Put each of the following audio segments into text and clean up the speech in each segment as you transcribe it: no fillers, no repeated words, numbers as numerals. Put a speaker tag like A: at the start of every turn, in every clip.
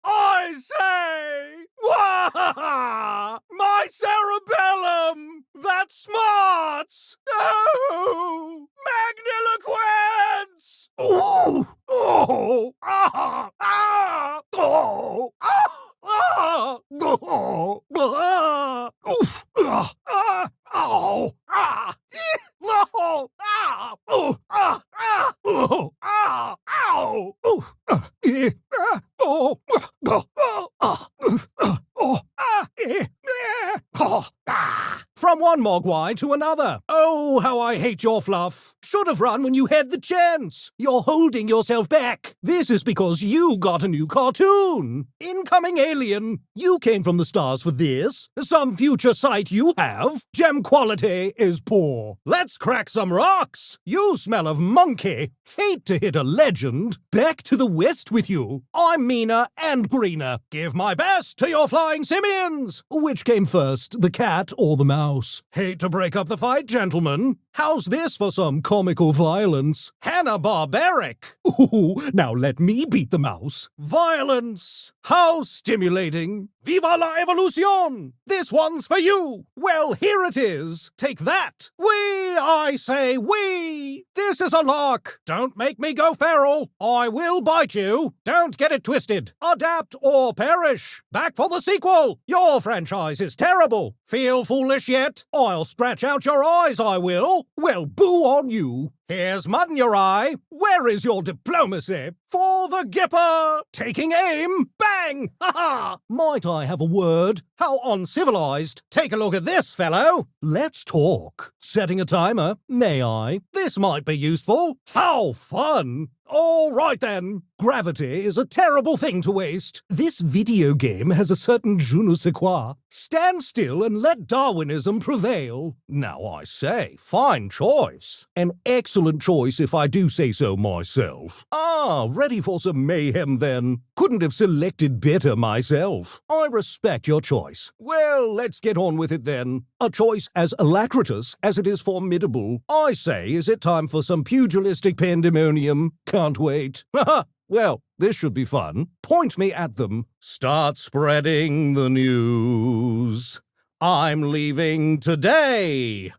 A: I say! My cerebellum! That smarts! Oh! Magniloquence! Oh! Oh! Ah! Ah! Oh! Ah! Ah! Oh! Ah! Oof! Ah! Ah! Ow! Ah! No! Ah! Oh! Ah! Ah! Oh! Ah! Ow! Oh! Oh! From one mogwai to another. Oh, how I hate your fluff. Should have run when you had the chance. You're holding yourself back. This is because you got a new cartoon. Incoming alien. You came from the stars for this. Some future sight you have. Gem quality is poor. Let's crack some rocks. You smell of monkey. Hate to hit a legend. Back to the west with you. I'm meaner and greener. Give my best to your flying simians. Which came first, the cat or the mouse? Hate to break up the fight, gentlemen. How's this for some comical violence? Hanna-Barbaric. Ooh, now let me beat the mouse. Violence. How stimulating. Viva la evolution. This one's for you. Well, here it is. Take that. I say we. This is a lark. Don't make me go feral. I will bite you. Don't get it twisted. Adapt or perish. Back for the sequel. Your franchise is terrible. Feel foolish yet? I'll scratch out your eyes, I will. Well, boo on you. Here's mud in your eye. Where is your diplomacy? For the Gipper! Taking aim! Bang! Ha ha! Might I have a word? How uncivilized. Take a look at this, fellow. Let's talk. Setting a timer. May I? This might be useful. How fun! All right then. Gravity is a terrible thing to waste. This video game has a certain je ne sais quoi. Stand still and let Darwinism prevail. Now I say, fine choice. An excellent choice if I do say so myself. Ah, ready for some mayhem then. Couldn't have selected better myself. I respect your choice. Well, let's get on with it then. A choice as alacritous as it is formidable. I say, is it time for some pugilistic pandemonium? Can't wait. Haha. Well, this should be fun. Point me at them. Start spreading the news. I'm leaving today.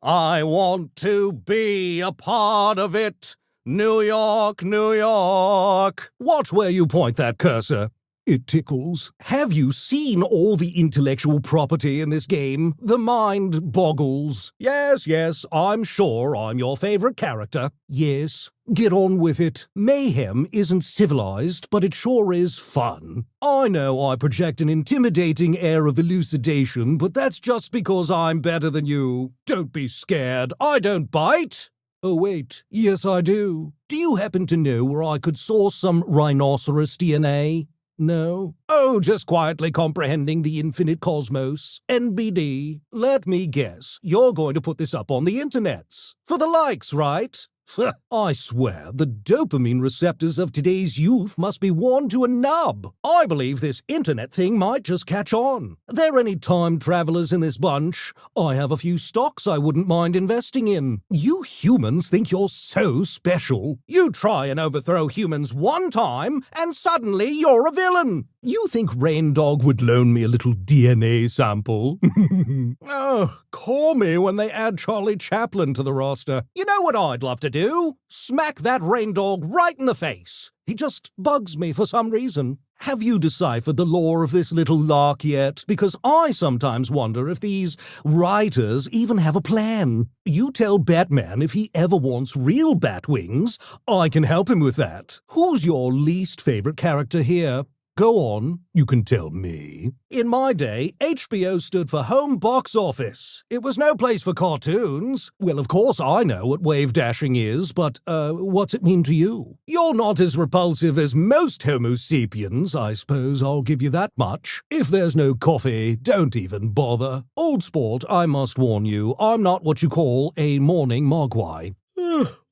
A: I want to be a part of it. New York, New York. Watch where you point that cursor. It tickles. Have you seen all the intellectual property in this game? The mind boggles. Yes, I'm sure I'm your favorite character. Yes, get on with it. Mayhem isn't civilized, but it sure is fun. I know I project an intimidating air of elucidation, but that's just because I'm better than you. Don't be scared. I don't bite. Oh, wait. Yes, I do. Do you happen to know where I could source some rhinoceros DNA? No? Oh, just quietly comprehending the infinite cosmos. NBD. Let me guess. You're going to put this up on the internets. For the likes, right? I swear, the dopamine receptors of today's youth must be worn to a nub. I believe this internet thing might just catch on. There any time travelers in this bunch? I have a few stocks I wouldn't mind investing in. You humans think you're so special. You try and overthrow humans one time, and suddenly you're a villain. You think Rain Dog would loan me a little DNA sample? Oh, call me when they add Charlie Chaplin to the roster. You know what I'd love to do? Smack that Rain Dog right in the face. He just bugs me for some reason. Have you deciphered the lore of this little lark yet? Because I sometimes wonder if these writers even have a plan. You tell Batman if he ever wants real bat wings, I can help him with that. Who's your least favorite character here? Go on, you can tell me. In my day, HBO stood for Home Box Office. It was no place for cartoons. Well, of course I know what wave dashing is, but, what's it mean to you? You're not as repulsive as most Homo sapiens, I suppose I'll give you that much. If there's no coffee, don't even bother. Old sport, I must warn you, I'm not what you call a morning mogwai.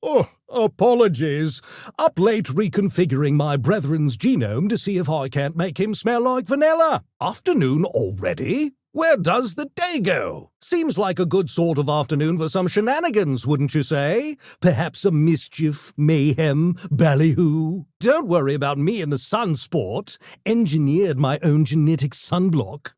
A: Oh, apologies. Up late reconfiguring my brethren's genome to see if I can't make him smell like vanilla. Afternoon already? Where does the day go? Seems like a good sort of afternoon for some shenanigans, wouldn't you say? Perhaps some mischief, mayhem, ballyhoo. Don't worry about me and the sunsport. Engineered my own genetic sunblock.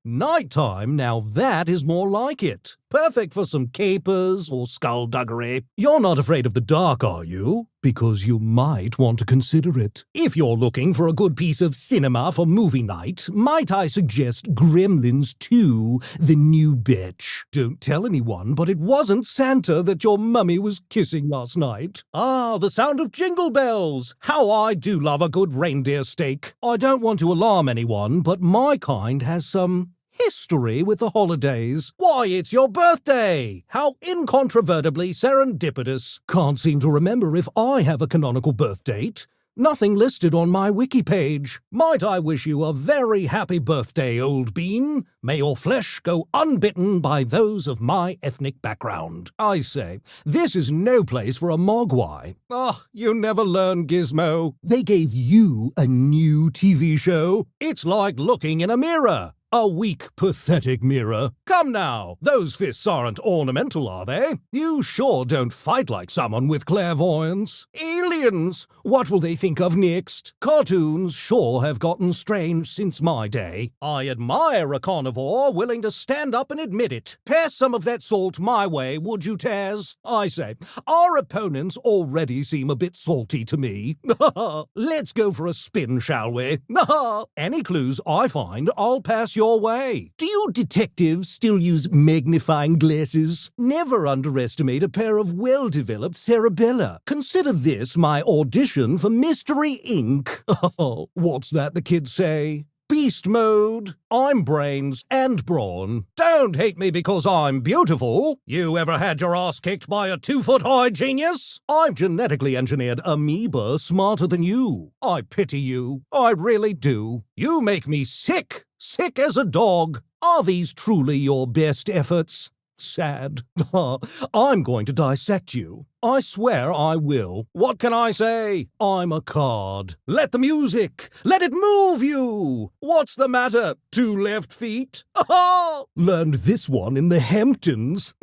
A: Nighttime, now that is more like it. Perfect for some capers or skullduggery. You're not afraid of the dark, are you? Because you might want to consider it. If you're looking for a good piece of cinema for movie night, might I suggest Gremlins 2, The New Bitch? Don't tell anyone, but it wasn't Santa that your mummy was kissing last night. Ah, the sound of jingle bells. How I do love a good reindeer steak. I don't want to alarm anyone, but my kind has some history with the holidays. Why, it's your birthday! How incontrovertibly serendipitous. Can't seem to remember if I have a canonical birth date. Nothing listed on my wiki page. Might I wish you a very happy birthday, old bean? May your flesh go unbitten by those of my ethnic background. I say, this is no place for a mogwai. Ah, you never learn, Gizmo. They gave you a new TV show. It's like looking in a mirror. A weak, pathetic mirror. Come now, those fists aren't ornamental, are they? You sure don't fight like someone with clairvoyance. Aliens! What will they think of next? Cartoons sure have gotten strange since my day. I admire a carnivore willing to stand up and admit it. Pass some of that salt my way, would you, Taz? I say, our opponents already seem a bit salty to me. Let's go for a spin, shall we? Any clues I find, I'll pass your way. Do you detectives still use magnifying glasses? Never underestimate a pair of well-developed cerebella. Consider this my audition for Mystery Inc. What's that the kids say? Beast mode. I'm brains and brawn. Don't hate me because I'm beautiful. You ever had your ass kicked by a 2-foot-high genius? I've genetically engineered amoeba smarter than you. I pity you. I really do. You make me sick. Sick as a dog. Are these truly your best efforts? Sad. I'm going to dissect you. I swear I will. What can I say? I'm a card. Let the music. Let it move you. What's the matter? 2 left feet? Learned this one in the Hamptons.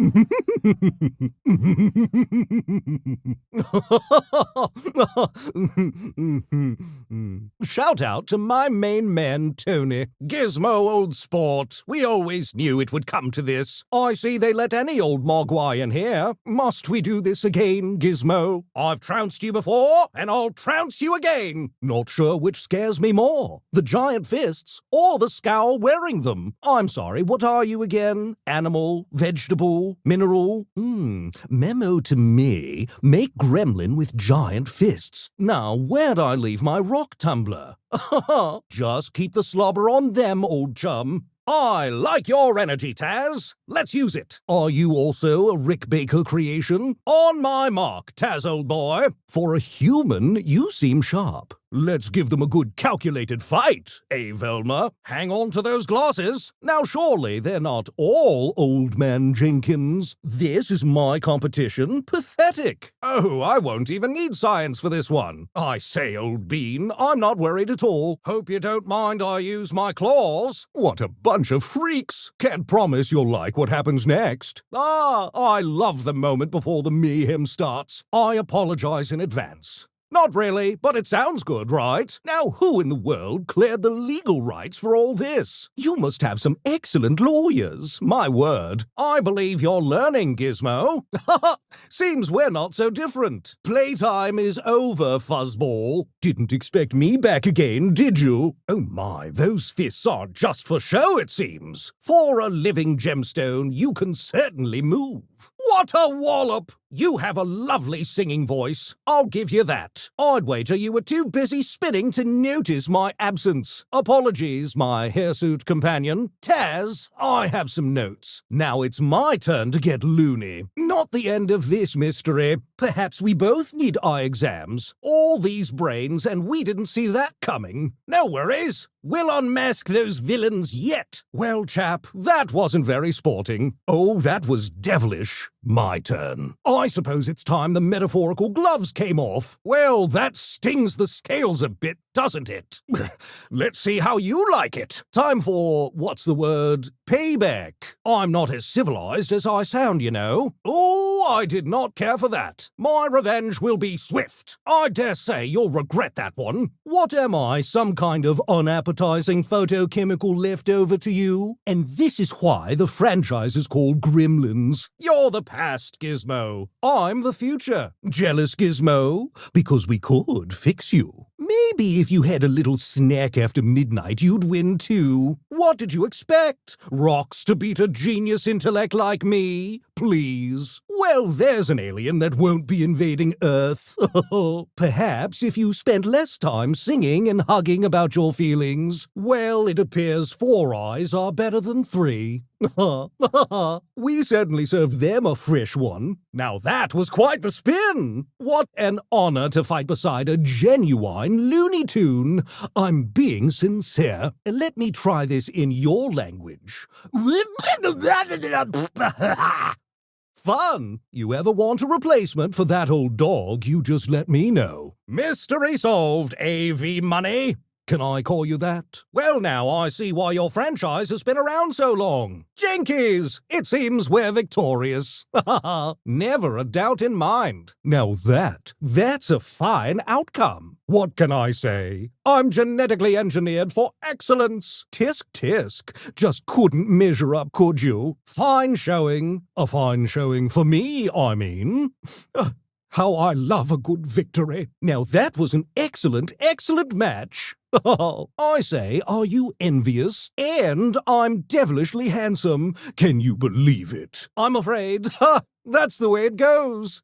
A: Shout out to my main man, Tony. Gizmo, old sport. We always knew it would come to this. I see they let any old mogwai in here. Must we do this again, Gizmo? I've trounced you before, and I'll trounce you again. Not sure which scares me more, the giant fists or the scowl wearing them. I'm sorry, what are you again? Animal, vegetable, mineral? Memo to me, make Gremlin with giant fists. Now, where'd I leave my rock tumbler? Just keep the slobber on them, old chum. I like your energy, Taz. Let's use it. Are you also a Rick Baker creation? On my mark, Taz, old boy. For a human, you seem sharp. Let's give them a good calculated fight, eh, Velma? Hang on to those glasses. Now surely they're not all Old Man Jenkins. This is my competition. Pathetic. Oh, I won't even need science for this one. I say, old bean, I'm not worried at all. Hope you don't mind I use my claws. What a bunch of freaks. Can't promise you'll like what happens next. I love the moment before the mayhem starts. I apologize in advance. Not really, but it sounds good, right? Now, who in the world cleared the legal rights for all this? You must have some excellent lawyers, my word. I believe you're learning, Gizmo. Seems we're not so different. Playtime is over, Fuzzball. Didn't expect me back again, did you? Oh my, those fists aren't just for show, it seems. For a living gemstone, you can certainly move. What a wallop! You have a lovely singing voice. I'll give you that. I'd wager you were too busy spinning to notice my absence. Apologies, my hirsute companion. Taz, I have some notes. Now it's my turn to get loony. Not the end of this mystery. Perhaps we both need eye exams. All these brains, and we didn't see that coming. No worries. We'll unmask those villains yet. Well, chap, that wasn't very sporting. Oh, that was devilish. My turn. I suppose it's time the metaphorical gloves came off. Well, that stings the scales a bit, doesn't it? Let's see how you like it. Time for, what's the word? Payback. I'm not as civilized as I sound, you know. Oh, I did not care for that. My revenge will be swift. I dare say you'll regret that one. What am I, some kind of unappetizing photochemical leftover to you? And this is why the franchise is called Gremlins. You're the past, Gizmo. I'm the future. Jealous, Gizmo? Because we could fix you. Maybe if you had a little snack after midnight, you'd win too. What did you expect? Rocks to beat a genius intellect like me? Please. Well, there's an alien that won't be invading Earth. Perhaps if you spent less time singing and hugging about your feelings. Well, it appears 4 eyes are better than 3. We certainly served them a fresh one. Now that was quite the spin. What an honor to fight beside a genuine Looney Tune. I'm being sincere. Let me try this in your language. Fun! You ever want a replacement for that old dog, you just let me know. Mystery solved, AV Money. Can I call you that? Well, now I see why your franchise has been around so long. Jinkies! It seems we're victorious. Never a doubt in mind. Now that's a fine outcome. What can I say? I'm genetically engineered for excellence. Tisk tisk. Just couldn't measure up, could you? Fine showing. A fine showing for me, I mean. How I love a good victory. Now that was an excellent, excellent match. I say, are you envious? And I'm devilishly handsome. Can you believe it? I'm afraid, that's the way it goes.